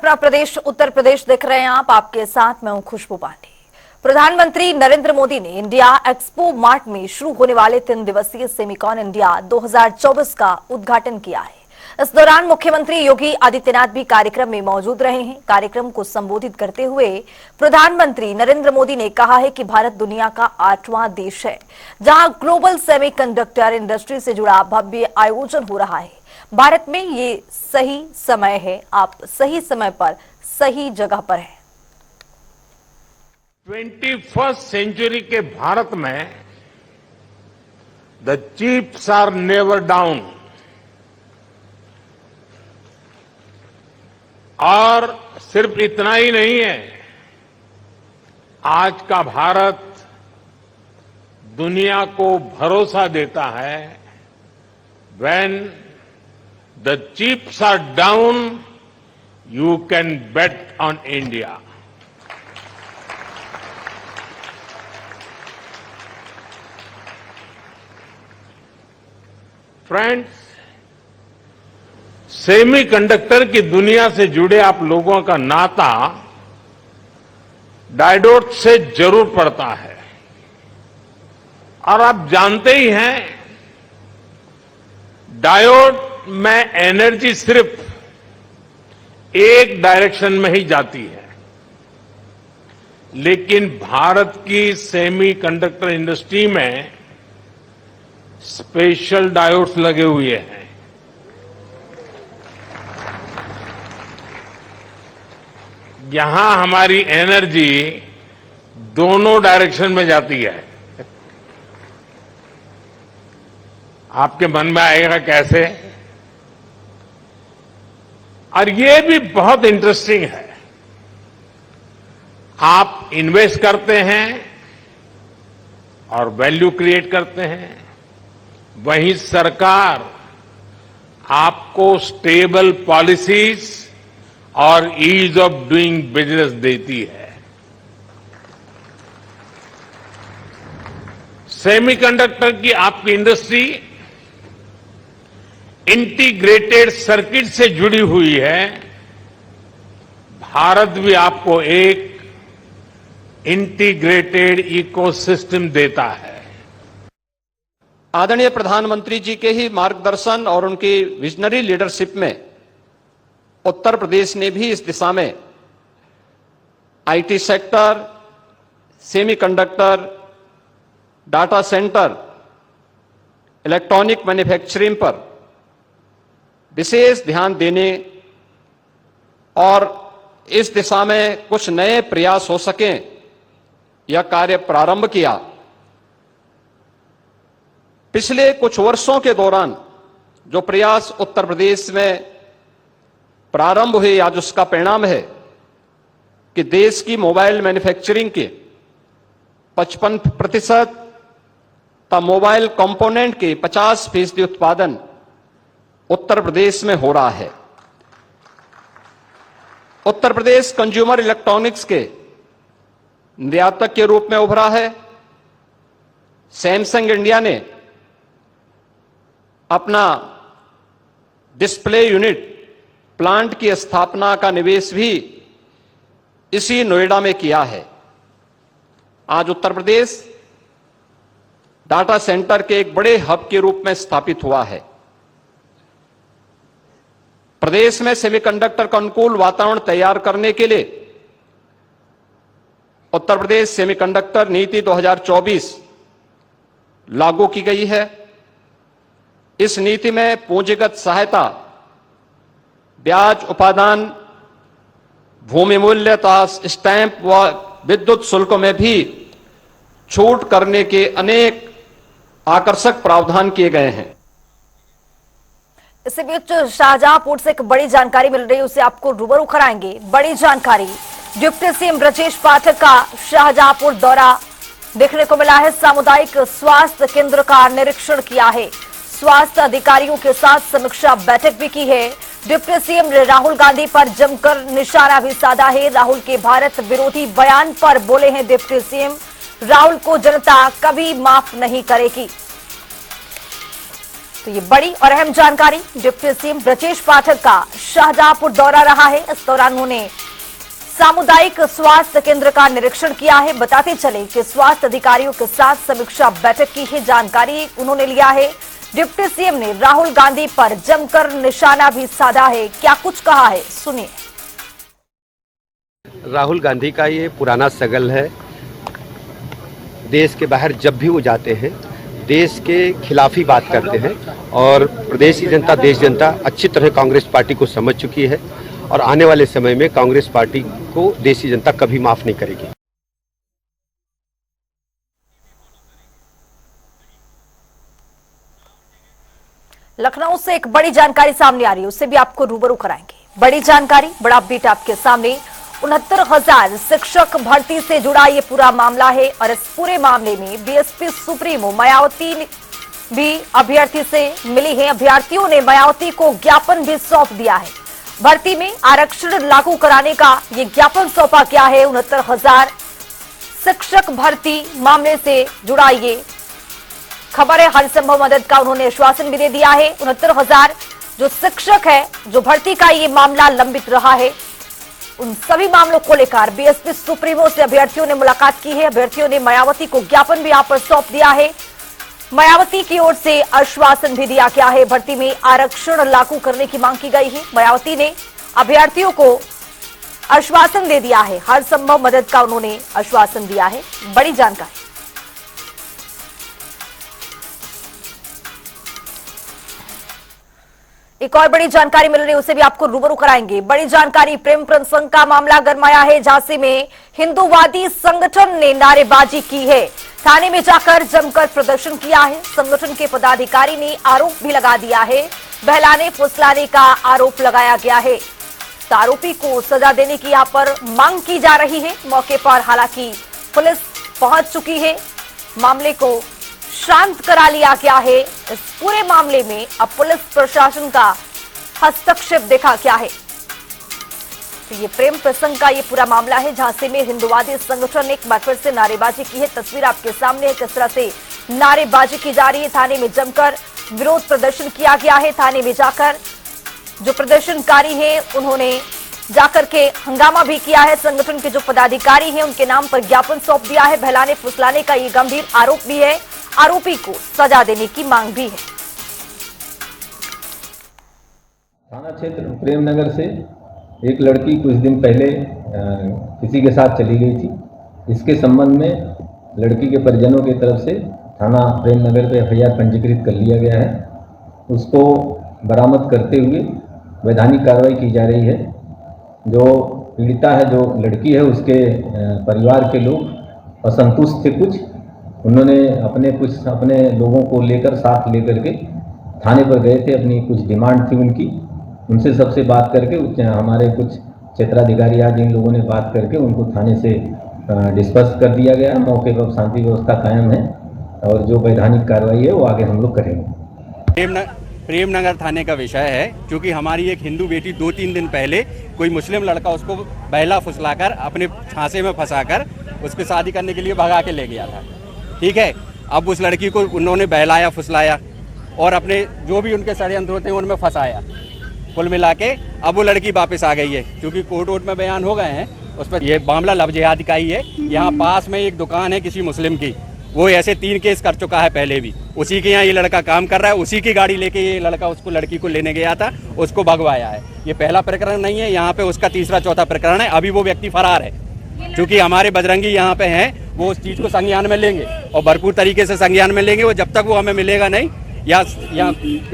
अपना प्रदेश उत्तर प्रदेश देख रहे हैं आप, आपके साथ मैं हूं खुशबू पांडे। प्रधानमंत्री नरेंद्र मोदी ने इंडिया एक्सपो मार्ट में शुरू होने वाले 3 दिवसीय सेमिकॉन इंडिया 2024 का उद्घाटन किया है। इस दौरान मुख्यमंत्री योगी आदित्यनाथ भी कार्यक्रम में मौजूद रहे हैं। कार्यक्रम को संबोधित करते हुए प्रधानमंत्री नरेंद्र मोदी ने कहा है कि भारत दुनिया का 8वां देश है जहां ग्लोबल सेमीकंडक्टर इंडस्ट्री से जुड़ा भव्य आयोजन हो रहा है। भारत में ये सही समय है, आप सही समय पर सही जगह पर हैं। 21st सेंचुरी के भारत में the chips are never down और सिर्फ इतना ही नहीं है, आज का भारत दुनिया को भरोसा देता है when the chips are down you can bet on India. Friends, semiconductor की दुनिया से जुड़े आप लोगों का नाता डायोड से जरूर पड़ता है और आप जानते ही हैं, डायोड में एनर्जी सिर्फ एक डायरेक्शन में ही जाती है, लेकिन भारत की सेमीकंडक्टर इंडस्ट्री में स्पेशल डायोड्स लगे हुए हैं। यहां हमारी एनर्जी दोनों डायरेक्शन में जाती है। आपके मन में आएगा कैसे? और ये भी बहुत इंटरेस्टिंग है। आप इन्वेस्ट करते हैं और वैल्यू क्रिएट करते हैं, वहीं सरकार आपको स्टेबल पॉलिसीज और ईज ऑफ डूइंग बिजनेस देती है। सेमीकंडक्टर की आपकी इंडस्ट्री इंटीग्रेटेड सर्किट से जुड़ी हुई है। भारत भी आपको एक इंटीग्रेटेड इकोसिस्टम देता है। आदरणीय प्रधानमंत्री जी के ही मार्गदर्शन और उनकी विजनरी लीडरशिप में उत्तर प्रदेश ने भी इस दिशा में IT sector, semiconductor, data centre, electronic manufacturing पर विशेष ध्यान देने और इस दिशा में कुछ नए प्रयास हो सकें, यह कार्य प्रारंभ किया। पिछले कुछ वर्षों के दौरान जो प्रयास उत्तर प्रदेश में प्रारंभ हुए, आज उसका परिणाम है कि देश की मोबाइल मैन्युफैक्चरिंग के 55% तथा मोबाइल कंपोनेंट के 50% उत्पादन उत्तर प्रदेश में हो रहा है। उत्तर प्रदेश कंज्यूमर इलेक्ट्रॉनिक्स के निर्यातक के रूप में उभरा है। सैमसंग इंडिया ने अपना डिस्प्ले यूनिट प्लांट की स्थापना का निवेश भी इसी नोएडा में किया है। आज उत्तर प्रदेश डाटा सेंटर के एक बड़े हब के रूप में स्थापित हुआ है। प्रदेश में सेमीकंडक्टर का अनुकूल वातावरण तैयार करने के लिए उत्तर प्रदेश सेमीकंडक्टर नीति 2024 लागू की गई है। इस नीति में पूंजीगत सहायता, ब्याज उपादान, भूमि मूल्य तथा स्टैंप व विद्युत शुल्कों में भी छूट करने के अनेक आकर्षक प्रावधान किए गए हैं। इसी बीच शाहजहांपुर से एक बड़ी जानकारी मिल रही है, उसे आपको रूबरू कराएंगे। बड़ी जानकारी, डिप्टी सीएम ब्रजेश पाठक का शाहजहांपुर दौरा देखने को मिला है। सामुदायिक स्वास्थ्य केंद्र का निरीक्षण किया है, स्वास्थ्य अधिकारियों के साथ समीक्षा बैठक भी की है। डिप्टी सीएम ने राहुल गांधी पर जमकर निशाना भी साधा है। राहुल के भारत विरोधी बयान पर बोले हैं डिप्टी सीएम, राहुल को जनता कभी माफ नहीं करेगी। तो ये बड़ी और अहम जानकारी। डिप्टी सीएम ब्रजेश पाठक का शाहजहांपुर दौरा रहा है। इस दौरान उन्होंने सामुदायिक स्वास्थ्य केंद्र का निरीक्षण किया है। बताते चले कि स्वास्थ्य अधिकारियों के साथ समीक्षा बैठक की है, जानकारी उन्होंने लिया है। डिप्टी सीएम ने राहुल गांधी पर जमकर निशाना भी साधा है। क्या कुछ कहा है, सुनिए। राहुल गांधी का ये पुराना सगल है। देश के बाहर जब भी वो जाते हैं देश के खिलाफ ही बात करते हैं और प्रदेश की जनता, देश जनता अच्छी तरह कांग्रेस पार्टी को समझ चुकी है और आने वाले समय में कांग्रेस पार्टी को देश की जनता कभी माफ नहीं करेगी। लखनऊ से एक बड़ी जानकारी सामने आ रही है, उससे भी आपको रूबरू कराएंगे। बड़ी जानकारी, बड़ा अपडेट आपके सामने। 69,000 शिक्षक भर्ती से जुड़ा ये पूरा मामला है और इस पूरे मामले में बीएसपी सुप्रीमो मायावती भी अभ्यर्थी से मिली है। अभ्यर्थियों ने मायावती को ज्ञापन भी सौंप दिया है। भर्ती में आरक्षण लागू कराने का ये ज्ञापन सौंपा गया है। 69,000 शिक्षक भर्ती मामले से जुड़ा ये खबर है। हर संभव मदद का उन्होंने आश्वासन भी दे दिया है। 69,000 जो शिक्षक है, जो भर्ती का ये मामला लंबित रहा है, उन सभी मामलों को लेकर बीएसपी सुप्रीमो से अभ्यर्थियों ने मुलाकात की है। अभ्यर्थियों ने मायावती को ज्ञापन भी यहां पर सौंप दिया है। मायावती की ओर से आश्वासन भी दिया गया है। भर्ती में आरक्षण लागू करने की मांग की गई है। मायावती ने अभ्यर्थियों को आश्वासन दे दिया है। हर संभव मदद का उन्होंने आश्वासन दिया है। बड़ी जानकारी। एक और बड़ी जानकारी मिल रही है, उसे भी आपको रूबरू कराएंगे। बड़ी जानकारी, प्रेम प्रसंग का मामला गरमाया है। झांसी में हिंदूवादी संगठन ने नारेबाजी की है। थाने में जाकर जमकर प्रदर्शन किया है। संगठन के पदाधिकारी ने आरोप भी लगा दिया है। बहलाने फुसलाने का आरोप लगाया गया है। तो आरोपी को सजा देने की यहां पर मांग की जा रही है। मौके पर हालांकि पुलिस पहुंच चुकी है। मामले को शांत करा लिया गया है। इस पूरे मामले में अब पुलिस प्रशासन का हस्तक्षेप देखा गया है। तो ये प्रेम प्रसंग का ये पूरा मामला है। झांसी में हिंदूवादी संगठन ने एक बार फिर से नारेबाजी की है। तस्वीर आपके सामने है, किस तरह से नारेबाजी की जा रही है। थाने में जमकर विरोध प्रदर्शन किया गया है। थाने में जाकर जो प्रदर्शनकारी है उन्होंने जाकर के हंगामा भी किया है। संगठन के जो पदाधिकारी हैं उनके नाम पर ज्ञापन सौंप दिया है। बहलाने फुसलाने का ये गंभीर आरोप भी है। आरोपी को सजा देने की मांग भी है। थाना क्षेत्र प्रेमनगर से एक लड़की कुछ दिन पहले किसी के साथ चली गई थी। इसके संबंध में लड़की के परिजनों की तरफ से थाना प्रेमनगर पे एफआईआर पंजीकृत कर लिया गया है। उसको बरामद करते हुए वैधानिक कार्रवाई की जा रही है। जो पीड़िता है, जो लड़की है, उसके परिवार के लोग असंतुष्ट थे कुछ। उन्होंने अपने लोगों को लेकर साथ लेकर के थाने पर गए थे। अपनी कुछ डिमांड थी उनकी, उनसे सबसे बात करके हमारे कुछ क्षेत्राधिकारी आज इन लोगों ने बात करके उनको थाने से डिस्पर्स कर दिया गया। मौके पर शांति व्यवस्था कायम है और जो वैधानिक कार्रवाई है वो आगे हम लोग करेंगे। प्रेमनगर थाने का विषय है, क्योंकि हमारी एक हिंदू बेटी 2-3 दिन पहले कोई मुस्लिम लड़का उसको बहला फुसलाकर अपने छांसे में फंसाकर उसकी शादी करने के लिए भगा के ले गया था। ठीक है, अब उस लड़की को उन्होंने बहलाया फुसलाया और अपने जो भी उनके षड्यंत्र होते हैं उनमें फंसाया। कुल मिला के अब वो लड़की वापस आ गई है, क्योंकि कोर्ट में बयान हो गए हैं उस पर। ये मामला लव जिहाद का ही है। यहाँ पास में एक दुकान है किसी मुस्लिम की, वो ऐसे 3 केस कर चुका है पहले भी। उसी के यहाँ ये लड़का काम कर रहा है। उसी की गाड़ी लेके ये लड़का उसको लड़की को लेने गया था, उसको भगवाया है। ये पहला प्रकरण नहीं है, यहाँ पे उसका तीसरा चौथा प्रकरण है। अभी वो व्यक्ति फरार है। क्योंकि हमारे बजरंगी यहाँ पे हैं, वो उस चीज को संज्ञान में लेंगे और भरपूर तरीके से संज्ञान में लेंगे। वो जब तक वो हमें मिलेगा नहीं, या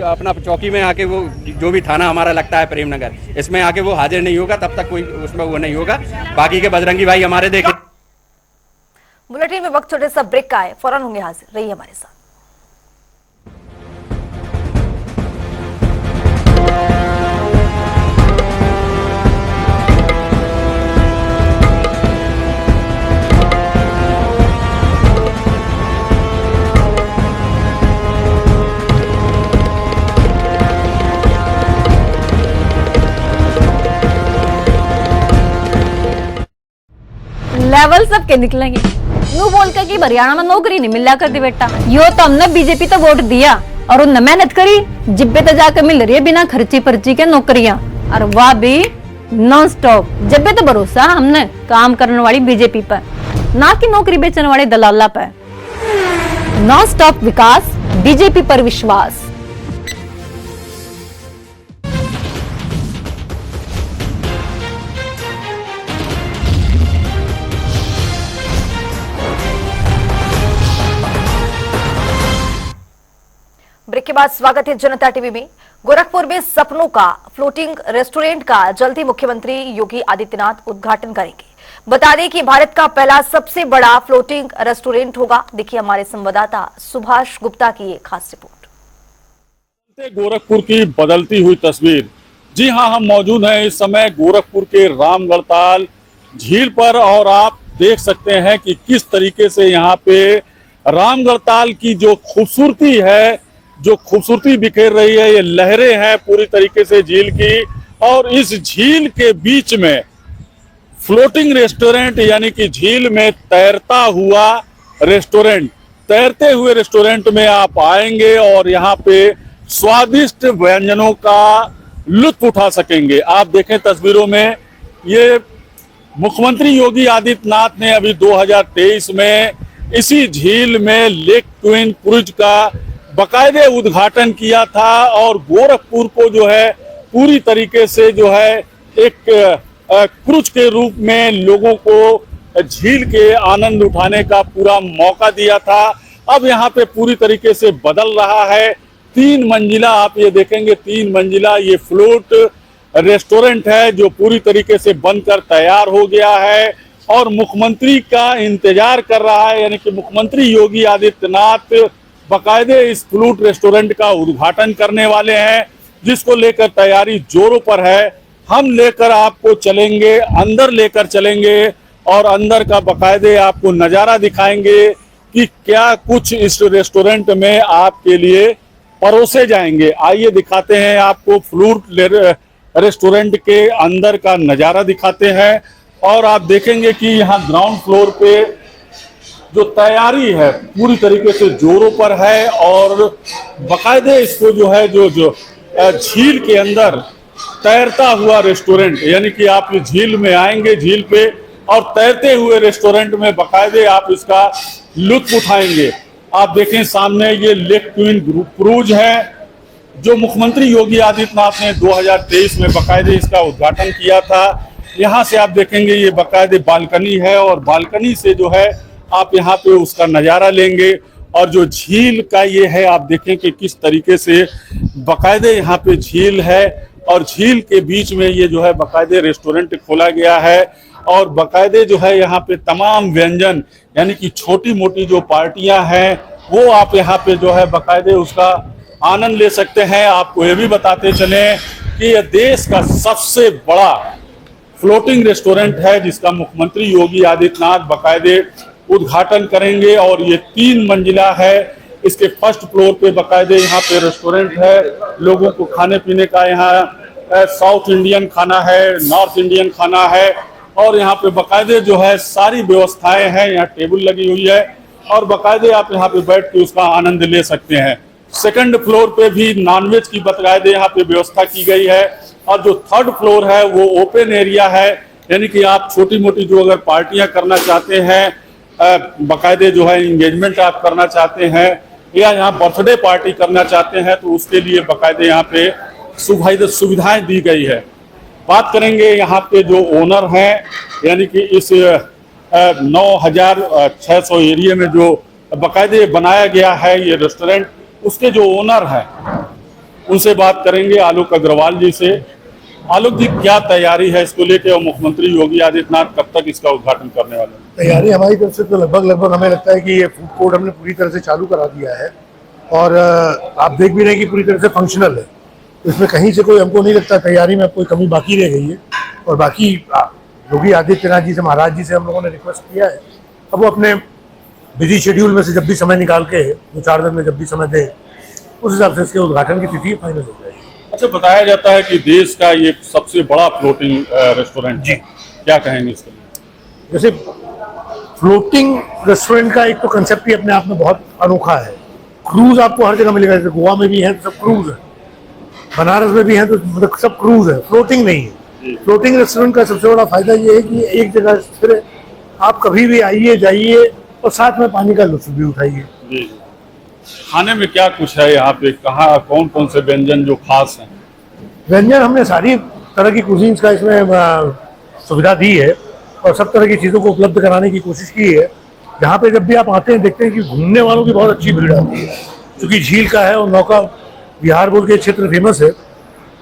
अपना चौकी में आके वो जो भी थाना हमारा लगता है प्रेमनगर, इसमें आके वो हाजिर नहीं होगा, तब तक कोई उसमें वो नहीं होगा। बाकी के बजरंगी भाई हमारे देखे। बुलेटिन में वक्त छोटे सा ब्रेक का है, फौरन होंगे हाजिर, रहिए हमारे साथ। लेवल सबके निकलेंगे। यूं बोल कर कि हरियाणा में नौकरी नहीं मिला कर दी बेटा, यो तो हमने बीजेपी तो वोट दिया, और उन मेहनत करी जिब्बे तो जाकर मिल रही है बिना खर्ची पर्ची के नौकरियां, और वह भी नॉन स्टॉप। जब तो भरोसा हमने काम करने वाली बीजेपी पर, ना कि नौकरी बेचने वाले दलाला पर। नॉन स्टॉप विकास, बीजेपी पर विश्वास। ब्रेक के बाद स्वागत है जनता टीवी में। गोरखपुर में सपनों का फ्लोटिंग रेस्टोरेंट का जल्दी मुख्यमंत्री योगी आदित्यनाथ उद्घाटन करेंगे। बता दें कि भारत का पहला सबसे बड़ा फ्लोटिंग रेस्टोरेंट होगा। देखिए हमारे संवाददाता सुभाष गुप्ता की ये खास रिपोर्ट। गोरखपुर की बदलती हुई तस्वीर। जी हां, हम मौजूद हैं इस समय गोरखपुर के रामगढ़ताल झील पर, और आप देख सकते हैं कि किस तरीके से यहाँ पे रामगढ़ताल की जो खूबसूरती है, जो खूबसूरती बिखेर रही है, ये लहरें हैं पूरी तरीके से झील की, और इस झील के बीच में फ्लोटिंग रेस्टोरेंट, यानी कि झील में तैरता हुआ रेस्टोरेंट। तैरते हुए रेस्टोरेंट में आप आएंगे और यहाँ पे स्वादिष्ट व्यंजनों का लुत्फ उठा सकेंगे। आप देखें तस्वीरों में, ये मुख्यमंत्री योगी आदित्यनाथ ने अभी 2023 में इसी झील में लेक ट्विन क्रूज का बाकायदे उद्घाटन किया था, और गोरखपुर को जो है पूरी तरीके से जो है एक क्रूज के रूप में लोगों को झील के आनंद उठाने का पूरा मौका दिया था। अब यहाँ पे पूरी तरीके से बदल रहा है। 3 मंजिला आप ये देखेंगे, 3 मंजिला ये फ्लोट रेस्टोरेंट है जो पूरी तरीके से बनकर तैयार हो गया है, और मुख्यमंत्री का इंतजार कर रहा है। यानी कि मुख्यमंत्री योगी आदित्यनाथ बाकायदे इस फ्लूट रेस्टोरेंट का उद्घाटन करने वाले हैं, जिसको लेकर तैयारी जोरों पर है। हम लेकर आपको चलेंगे, अंदर लेकर चलेंगे, और अंदर का बाकायदे आपको नज़ारा दिखाएंगे कि क्या कुछ इस रेस्टोरेंट में आपके लिए परोसे जाएंगे। आइए दिखाते हैं आपको, फ्लूट रेस्टोरेंट के अंदर का नज़ारा दिखाते हैं, और आप देखेंगे कि यहाँ ग्राउंड फ्लोर पे जो तैयारी है पूरी तरीके से जोरों पर है, और बाकायदे इसको जो है जो झील के अंदर तैरता हुआ रेस्टोरेंट, यानी कि आप ये झील में आएंगे, झील पे, और तैरते हुए रेस्टोरेंट में बाकायदे आप इसका लुत्फ उठाएंगे। आप देखें सामने ये लेक ट्विन क्रूज है जो मुख्यमंत्री योगी आदित्यनाथ ने 2023 में बाकायदे इसका उद्घाटन किया था। यहाँ से आप देखेंगे ये बाकायदे बालकनी है, और बालकनी से जो है आप यहाँ पे उसका नज़ारा लेंगे, और जो झील का ये है आप देखें कि किस तरीके से बाकायदे यहाँ पे झील है, और झील के बीच में ये जो है बाकायदे रेस्टोरेंट खोला गया है, और बाकायदे जो है यहाँ पे तमाम व्यंजन, यानी कि छोटी मोटी जो पार्टियां हैं वो आप यहाँ पे जो है बाकायदे उसका आनंद ले सकते हैं। आपको ये भी बताते चलें कि यह देश का सबसे बड़ा फ्लोटिंग रेस्टोरेंट है जिसका मुख्यमंत्री योगी आदित्यनाथ बाकायदे उद्घाटन करेंगे, और ये 3 मंजिला है। इसके फर्स्ट फ्लोर पे बाकायदे यहाँ पे रेस्टोरेंट है, लोगों को खाने पीने का यहाँ साउथ इंडियन खाना है, नॉर्थ इंडियन खाना है, और यहाँ पे बाकायदे जो है सारी व्यवस्थाएं हैं। यहाँ टेबल लगी हुई है, और बाकायदे आप यहाँ पे बैठ के उसका आनंद ले सकते हैं। सेकंड फ्लोर पे भी नॉनवेज की बाकायदे यहाँ पे व्यवस्था की गई है, और जो थर्ड फ्लोर है वो ओपन एरिया है, यानी कि आप छोटी मोटी जो अगर पार्टियां करना चाहते हैं, बाकायदे जो है इंगेजमेंट आप करना चाहते हैं, या यहाँ बर्थडे पार्टी करना चाहते हैं, तो उसके लिए बाकायदे यहाँ पे सुविधाएं दी गई है। बात करेंगे यहाँ पे जो ओनर हैं, यानी कि इस 9600 एरिया में जो बाकायदे बनाया गया है ये रेस्टोरेंट, उसके जो ओनर हैं उनसे बात करेंगे, आलोक अग्रवाल जी से। आलोक जी, क्या तैयारी है इसको लेके, और मुख्यमंत्री योगी आदित्यनाथ कब तक इसका उद्घाटन करने वाले हैं? तैयारी हमारी तरफ से तो लगभग हमें लगता है कि ये फूड कोर्ट हमने पूरी तरह से चालू करा दिया है, और आप देख भी रहे हैं कि पूरी तरह से फंक्शनल है। इसमें कहीं से कोई हमको नहीं लगता तैयारी में कोई कमी बाकी रह गई है। और बाकी योगी आदित्यनाथ जी से, महाराज जी से हम लोगों ने रिक्वेस्ट किया है, अब वो अपने बिजी शेड्यूल में से जब भी समय निकाल के 2-4 दिन में जब भी समय दे, उस हिसाब से इसके उद्घाटन की तिथि फाइनल हो जाएगी। अच्छा, बताया जाता है कि देश का ये सबसे बड़ा फ्लोटिंग रेस्टोरेंट जी, क्या कहेंगे इसके लिए? जैसे फ्लोटिंग रेस्टोरेंट का एक तो कंसेप्ट ही अपने आप में बहुत अनोखा है, क्रूज आपको हर जगह मिलेगा, जैसे गोवा में भी है तो सब क्रूज है, बनारस में भी है तो मतलब सब क्रूज है, फ्लोटिंग नहीं है। फ्लोटिंग रेस्टोरेंट का सबसे बड़ा फायदा ये है कि एक जगह फिर आप कभी भी आइए जाइए और साथ में पानी का लुत्फ भी उठाइए। जी। खाने में क्या कुछ है यहाँ पे, कहाँ कौन कौन से व्यंजन जो खास हैं? व्यंजन हमने सारी तरह की कुजीन्स का इसमें सुविधा दी है और सब तरह की चीज़ों को उपलब्ध कराने की कोशिश की है। यहाँ पे जब भी आप आते हैं देखते हैं कि घूमने वालों की बहुत अच्छी भीड़ आती है, क्योंकि झील का है और नौका विहार बोल के क्षेत्र फेमस है,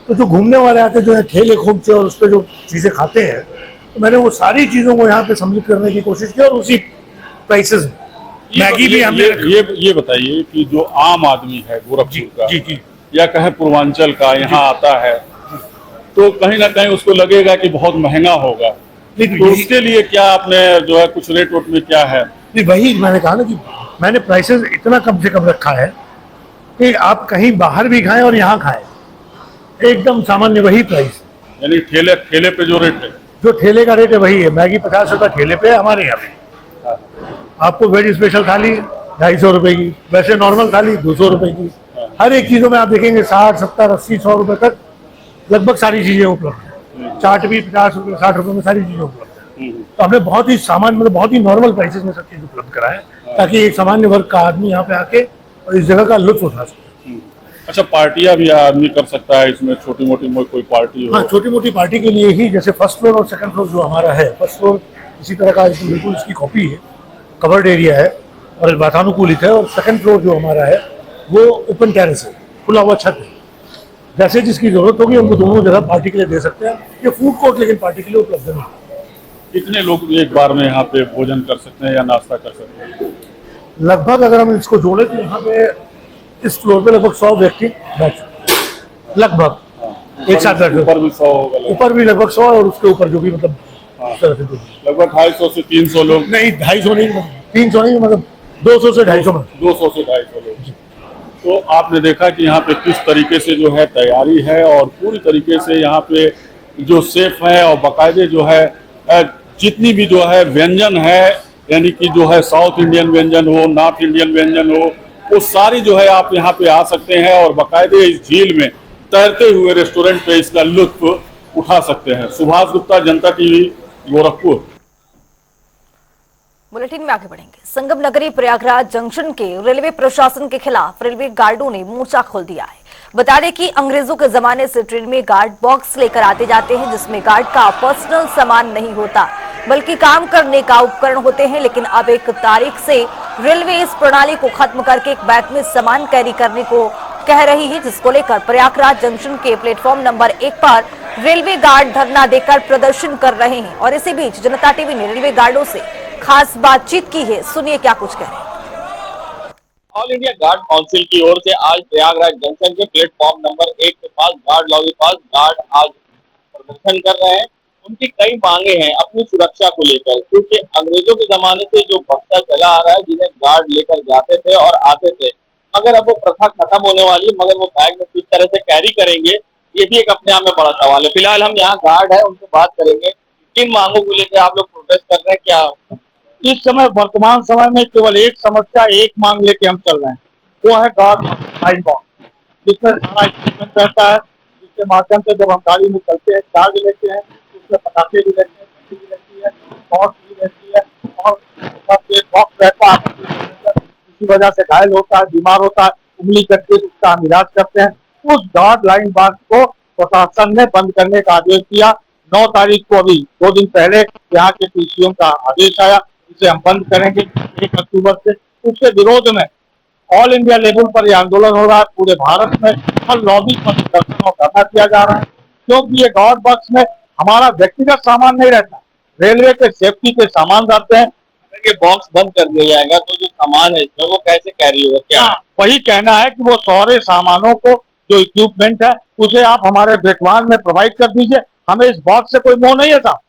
तो जो घूमने वाले आते हैं जो है ठेले खोमचे और उस पर जो चीज़ें खाते हैं, तो मैंने वो सारी चीज़ों को यहाँ पे सम्मिलित करने की कोशिश की और उसी प्राइसेस में मैगी भी हमने ये बताइए कि जो आम आदमी है गोरखपुर का जी या कहे पूर्वांचल का यहाँ आता है तो कहीं ना कहीं उसको लगेगा कि बहुत महंगा होगा, तो उसके लिए क्या आपने जो है कुछ रेट वोट में क्या है? नहीं, वही मैंने कहा ना कि मैंने प्राइसेस इतना कम से कम रखा है कि आप कहीं बाहर भी खाएं और यहाँ खाएं एकदम सामान्य वही प्राइस, यानी ठेले पे जो रेट है, जो ठेले का रेट है वही है। मैगी 50 रुपये ठेले पे है हमारे यहाँ पे। आपको वेज स्पेशल थाली 250 रुपए की, वैसे नॉर्मल थाली 200 रुपए की। हर एक चीज़ों में आप देखेंगे 60, 70, 80, 100 रुपए तक लगभग सारी चीज़ें उपलब्ध है। चाट भी 50 रुपये 60 रुपये में सारी चीज़ें उपलब्ध है। तो हमने बहुत ही सामान्य मतलब बहुत ही नॉर्मल प्राइसेस में सब चीज़ उपलब्ध कराया है ताकि एक सामान्य वर्ग का आदमी यहाँ पे आके और इस जगह का लुत्फ उठा सके। अच्छा, पार्टियां भी आदमी कर सकता है इसमें, छोटी मोटी कोई पार्टी हो? हाँ, छोटी मोटी पार्टी के लिए ही, जैसे फर्स्ट फ्लोर और सेकंड फ्लोर जो हमारा है, फर्स्ट फ्लोर इसी तरह का बिल्कुल इसकी कॉपी है, कवर्ड एरिया है और वातानुकूलित है, और सेकंड फ्लोर जो हमारा है वो ओपन टेरेस है, खुला हुआ छत है। जैसे जिसकी जरूरत होगी उनको दोनों जगह पार्टी के लिए दे सकते हैं। ये फूड कोर्ट लेकिन पार्टी के लिए उपलब्ध नहीं। कितने लोग एक बार में यहाँ पे भोजन कर सकते हैं या नाश्ता कर सकते हैं? लगभग अगर हम इसको जोड़े तो यहाँ पे इस फ्लोर पे लगभग 100 व्यक्ति बैठ सकते हैं, लगभग एक साथ बैठ। ऊपर भी 100 होगा, ऊपर भी लगभग 100 और उसके ऊपर जो भी मतलब लगभग 250 से 300 लोग। नहीं, 250 नहीं, 300 नहीं, मतलब 200 से 250 में 200 से 250 लोग। तो आपने देखा कि यहाँ पे किस तरीके से जो है तैयारी है और पूरी तरीके से यहाँ पे जो शेफ है और बाकायदे जो है जितनी भी जो है व्यंजन है, यानी कि जो है साउथ इंडियन व्यंजन हो, नॉर्थ इंडियन व्यंजन हो, वो सारी जो है आप यहाँ पे आ सकते हैं और बाकायदे इस झील में तैरते हुए रेस्टोरेंट पे इसका लुत्फ उठा सकते हैं। सुभाष गुप्ता, जनता टीवी, गोरखपुर। बुलेटिन में आगे बढ़ेंगे। संगम नगरी प्रयागराज जंक्शन के रेलवे प्रशासन के खिलाफ रेलवे गार्डों ने मोर्चा खोल दिया है। बता दें कि अंग्रेजों के जमाने से ट्रेन में गार्ड बॉक्स लेकर आते जाते हैं, जिसमें गार्ड का पर्सनल सामान नहीं होता बल्कि काम करने का उपकरण होते हैं। लेकिन अब एक तारीख से रेलवे इस प्रणाली को खत्म करके एक बैग में सामान कैरी करने को कह रही है, जिसको लेकर प्रयागराज जंक्शन के प्लेटफॉर्म नंबर 1 पर रेलवे गार्ड धरना देकर प्रदर्शन कर रहे हैं। और इसी बीच जनता टीवी ने रेलवे गार्डों से खास बातचीत की है, सुनिए क्या कुछ कह रहे हैं। ऑल इंडिया गार्ड काउंसिल की ओर से आज प्रयागराज जंक्शन के प्लेटफॉर्म नंबर 1 के पास गार्ड लॉबी पास गार्ड आज प्रदर्शन कर रहे हैं। उनकी कई मांगे हैं अपनी सुरक्षा को लेकर, क्योंकि अंग्रेजों के जमाने से जो बक्सा चला आ रहा है, जिन्हें गार्ड लेकर जाते थे और आते थे, मगर अब वो प्रथा खत्म होने वाली है। मगर वो बैग में किस तरह से कैरी करेंगे, ये भी एक अपने आप में बड़ा सवाल है। फिलहाल हम यहाँ गार्ड है, उनसे बात करेंगे। किन मांगों को लेकर आप लोग प्रोटेस्ट कर रहे हैं? क्या इस समय वर्तमान समय में केवल एक समस्या, एक मांग लेके हम चल रहे हैं, वो है गार्ड लाइन बॉक्स, जिसमें सारा इक्विपमेंट रहता है, जिसके माध्यम से जब हम गाड़ी में चलते हैं चार्ज लेते हैं, उसमें पटाखे भी रहते हैं, भी रहती है, बॉक्स भी रहती है और बॉक्स रहता है। इसी वजह से घायल होता है, बीमार होता है, उंगली करके उसका हम इलाज करते हैं। उस गार्ड लाइन बॉक्स को प्रशासन ने बंद करने का आदेश दिया। 9 तारीख को, अभी 2 दिन पहले यहाँ के पीसीएम का आदेश आया, इसे हम बंद करेंगे 1 अक्टूबर से। उसके विरोध में ऑल इंडिया लेवल पर यह आंदोलन हो रहा है। पूरे भारत में हर लॉबी पर प्रदर्शनों का धरना किया जा रहा है, क्योंकि ये गार्ड बॉक्स में हमारा व्यक्तिगत सामान नहीं रहता, रेलवे के सेफ्टी के सामान रहते हैं। ये बॉक्स बंद कर दिया जाएगा तो जो सामान है इसमें वो कैसे कैरी होगा? क्या वही कहना है कि वो सारे सामानों को, जो इक्विपमेंट है, उसे आप हमारे ब्रेकवान में प्रोवाइड कर दीजिए। हमें इस बॉक्स से कोई मोह नहीं है साहब।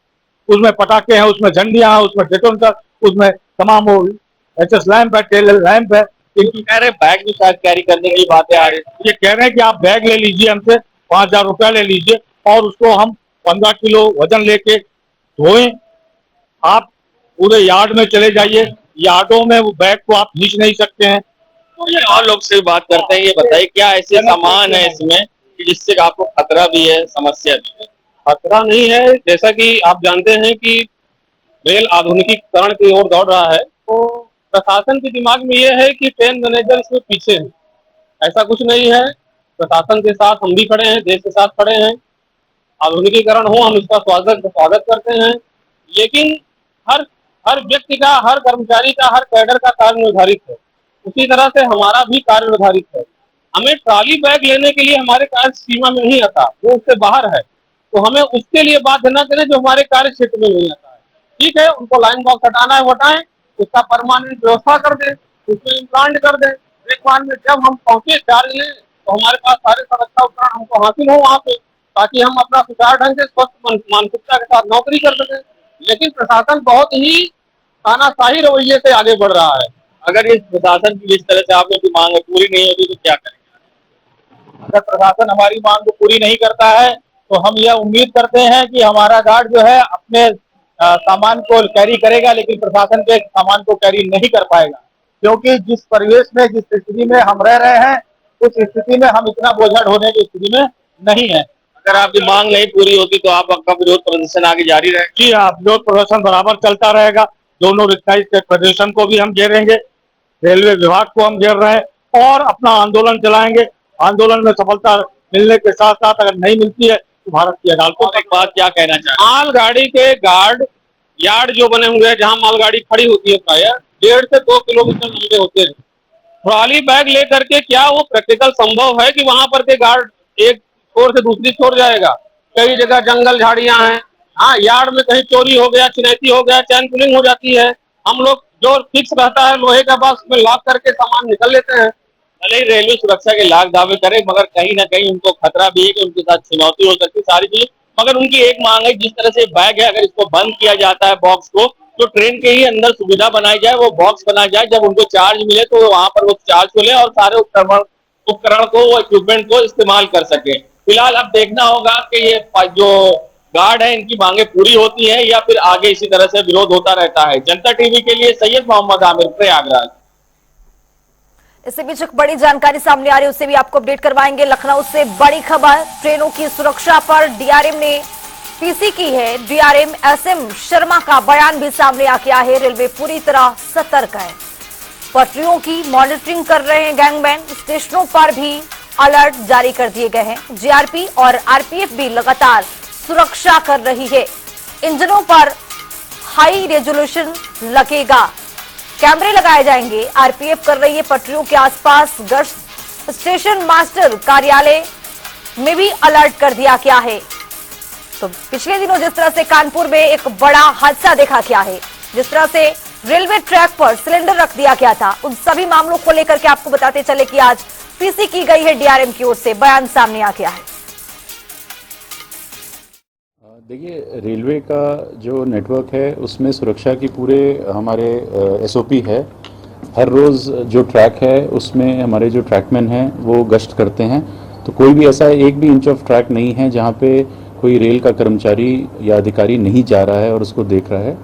उसमें पटाखे हैं, उसमें झंडियां हैं, उसमें डेटोनेटर, उसमें तमाम वो एचएस लैंप है, टेल लैंप है। इनकी कह रहे बैग भी शायद कैरी करने की बातें आ रही है। ये कह रहे हैं कि आप बैग ले लीजिए हमसे, 5000 रुपया ले लीजिए और उसको हम 15 किलो वजन लेके धोएं। आप पूरे यार्ड में चले जाइए, यार्डों में वो बैग को आप खींच नहीं सकते हैं। ये और लोग से बात करते हैं, ये बताइए क्या ऐसे सामान है इसमें कि जिससे आपको खतरा भी है, समस्या भी है? खतरा नहीं है, जैसा कि आप जानते हैं कि रेल आधुनिकीकरण की ओर दौड़ रहा है, तो प्रशासन के दिमाग में ये है कि ट्रेन मैनेजर इसमें पीछे है। ऐसा कुछ नहीं है, प्रशासन के साथ हम भी खड़े हैं, देश के साथ खड़े हैं। आधुनिकीकरण हो, हम इसका स्वागत करते हैं, लेकिन हर हर व्यक्ति का, हर कर्मचारी का, हर कैडर का कार्य निर्धारित है। उसी तरह से हमारा भी कार्य निर्धारित है। हमें ट्रॉली बैग लेने के लिए हमारे कार्य सीमा में नहीं आता, वो उससे बाहर है, तो हमें उसके लिए बाध्य न करें जो हमारे कार्य क्षेत्र में नहीं आता है। ठीक है, उनको लाइन बॉक्स हटाना है हटाएं, उसका परमानेंट व्यवस्था कर दें, उसमें इम्प्लांट कर दें। एक बार में जब हम पहुंचे चार्ज लें तो हमारे पास सारे सुरक्षा उपकरण हमको हासिल हो वहाँ पे, ताकि हम अपना सुचारू ढंग से स्वस्थ मानसिकता के साथ नौकरी कर सकें। लेकिन प्रशासन बहुत ही तानाशाही रवैये से आगे बढ़ रहा है। अगर इस प्रशासन की जिस तरह से आपने की मांग पूरी नहीं होती तो क्या करेंगे? अगर प्रशासन हमारी मांग को पूरी नहीं करता है तो हम यह उम्मीद करते हैं कि हमारा गार्ड जो है अपने सामान को कैरी करेगा, लेकिन प्रशासन के सामान को कैरी नहीं कर पाएगा, क्योंकि जिस परिवेश में, जिस स्थिति में हम रह रहे हैं, उस स्थिति में हम इतना बोझा ढोने की स्थिति में नहीं है। अगर आपकी मांग नहीं पूरी होती तो आपका विरोध प्रदर्शन आगे जारी रहेगा? जी हाँ, विरोध प्रदर्शन बराबर चलता रहेगा। दोनों रिक्साइज के फेडरेशन को भी हम घेरेंगे, रेलवे विभाग को हम घेर रहे हैं और अपना आंदोलन चलाएंगे। आंदोलन में सफलता मिलने के साथ साथ अगर नहीं मिलती है तो भारत की अदालतों एक बात क्या कहना चाहिए? मालगाड़ी के गार्ड यार्ड जो बने हुए हैं, जहाँ मालगाड़ी खड़ी होती है, प्रायः 1.5 से 2 किलोमीटर लंबे होते हैं। ट्रॉली बैग लेकर के क्या वो प्रैक्टिकल संभव है कि वहां पर के गार्ड एक छोर से दूसरी छोर जाएगा? कई जगह जंगल झाड़ियां हैं, हाँ, यार्ड में कहीं चोरी हो गया, चिनैती हो गया, चैन पुलिंग हो जाती है, हम लोग जो फिक्स रहता है लोहे का बॉक्स में लॉक करके सामान निकल लेते हैं। भले ही रेलवे सुरक्षा के लाख दावे करे, मगर कहीं ना कहीं उनको खतरा भी है कि उनके साथ चुनौती हो सकती है, सारी चीजें। मगर उनकी एक मांग है, जिस तरह से बैग है, अगर इसको बंद किया जाता है बॉक्स को, तो ट्रेन के ही अंदर सुविधा बनाई जाए, वो बॉक्स बनाया जाए, जब उनको चार्ज मिले तो वहां पर वो चार्ज को ले और सारे उपकरण को, वो इक्विपमेंट को इस्तेमाल कर सके। फिलहाल अब देखना होगा कि ये जो गार्ड है इनकी मांगे पूरी होती है या फिर आगे इसी तरह से विरोध होता रहता है। जनता टीवी के लिए सैयद मोहम्मद आमिर, प्रयागराज। इससे बीच एक बड़ी जानकारी सामने आ रही है, उससे भी आपको अपडेट करवाएंगे। लखनऊ से बड़ी खबर, ट्रेनों की सुरक्षा पर डीआरएम ने पीसी की है। डीआरएम एसएम शर्मा का बयान भी सामने आ गया है। रेलवे पूरी तरह सतर्क है, पटरियों की मॉनिटरिंग कर रहे हैं गैंगमैन। स्टेशनों पर भी अलर्ट जारी कर दिए गए हैं। जीआरपी और आरपीएफ भी लगातार सुरक्षा कर रही है। इंजनों पर हाई रेजोल्यूशन लगेगा, कैमरे लगाए जाएंगे। आरपीएफ कर रही है पटरियों के आसपास गश्त। स्टेशन मास्टर कार्यालय में भी अलर्ट कर दिया गया है। तो पिछले दिनों जिस तरह से कानपुर में एक बड़ा हादसा देखा गया है, जिस तरह से रेलवे ट्रैक पर सिलेंडर रख दिया गया था, उन सभी मामलों को लेकर के आपको बताते चले कि आज पीसी की गई है। डीआरएम की ओर से बयान सामने आ गया है। देखिए, रेलवे का जो नेटवर्क है उसमें सुरक्षा की पूरे हमारे एसओपी है। हर रोज़ जो ट्रैक है उसमें हमारे जो ट्रैकमैन हैं वो गश्त करते हैं, तो कोई भी ऐसा एक भी इंच ऑफ ट्रैक नहीं है जहाँ पे कोई रेल का कर्मचारी या अधिकारी नहीं जा रहा है और उसको देख रहा है।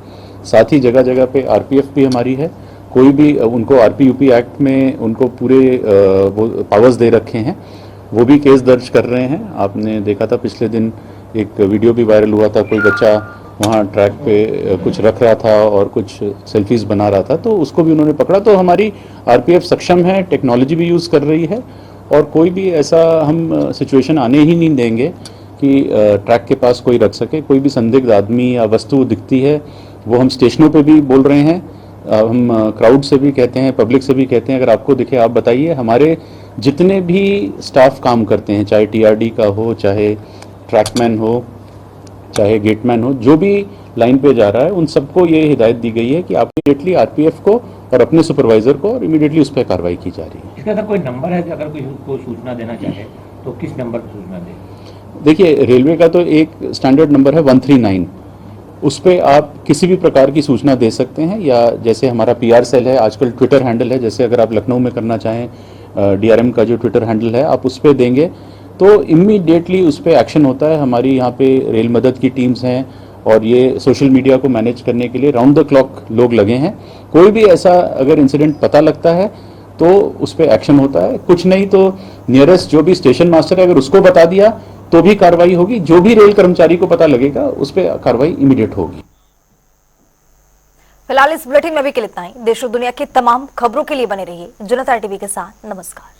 साथ ही जगह जगह पे आरपीएफ भी हमारी है। कोई भी उनको आरपीयूपी एक्ट में उनको पूरे वो पावर्स दे रखे हैं, वो भी केस दर्ज कर रहे हैं। आपने देखा था पिछले दिन एक वीडियो भी वायरल हुआ था, कोई बच्चा वहाँ ट्रैक पे कुछ रख रहा था और कुछ सेल्फीज बना रहा था, तो उसको भी उन्होंने पकड़ा। तो हमारी आरपीएफ सक्षम है, टेक्नोलॉजी भी यूज़ कर रही है और कोई भी ऐसा हम सिचुएशन आने ही नहीं देंगे कि ट्रैक के पास कोई रख सके। कोई भी संदिग्ध आदमी या वस्तु दिखती है वो हम स्टेशनों पे भी बोल रहे हैं, हम क्राउड से भी कहते हैं, पब्लिक से भी कहते हैं, अगर आपको दिखे आप बताइए। हमारे जितने भी स्टाफ काम करते हैं, चाहे टीआरडी का हो, चाहे ट्रैकमैन हो, चाहे गेटमैन हो, जो भी लाइन पे जा रहा है, उन सबको ये हिदायत दी गई है कि आप इमीडिएटली आरपीएफ को और अपने सुपरवाइजर को और इमीडिएटली उस पर कार्रवाई की जा रही है। इसका तो कोई नंबर है कि अगर कोई सूचना देना चाहे तो किस नंबर पर सूचना दे? देखिए, रेलवे का तो एक स्टैंडर्ड नंबर है 139, उस पर आप किसी भी प्रकार की सूचना दे सकते हैं, या जैसे हमारा पीआर सेल है, आजकल ट्विटर हैंडल है, जैसे अगर आप लखनऊ में करना चाहें डीआरएम का जो ट्विटर हैंडल है आप उस पर देंगे तो इमीडिएटली उस पर एक्शन होता है। हमारी यहाँ पे रेल मदद की टीम्स हैं और ये सोशल मीडिया को मैनेज करने के लिए राउंड द क्लॉक लोग लगे हैं। कोई भी ऐसा अगर इंसिडेंट पता लगता है तो उस पर एक्शन होता है, कुछ नहीं तो नियरेस्ट जो भी स्टेशन मास्टर है अगर उसको बता दिया तो भी कार्रवाई होगी, जो भी रेल कर्मचारी को पता लगेगा उस पर कार्रवाई इमीडिएट होगी। फिलहाल इस बुलेटिन में भी के लिए इतना ही। देश और दुनिया की तमाम खबरों के लिए बने रहिए जनता टीवी के साथ। नमस्कार।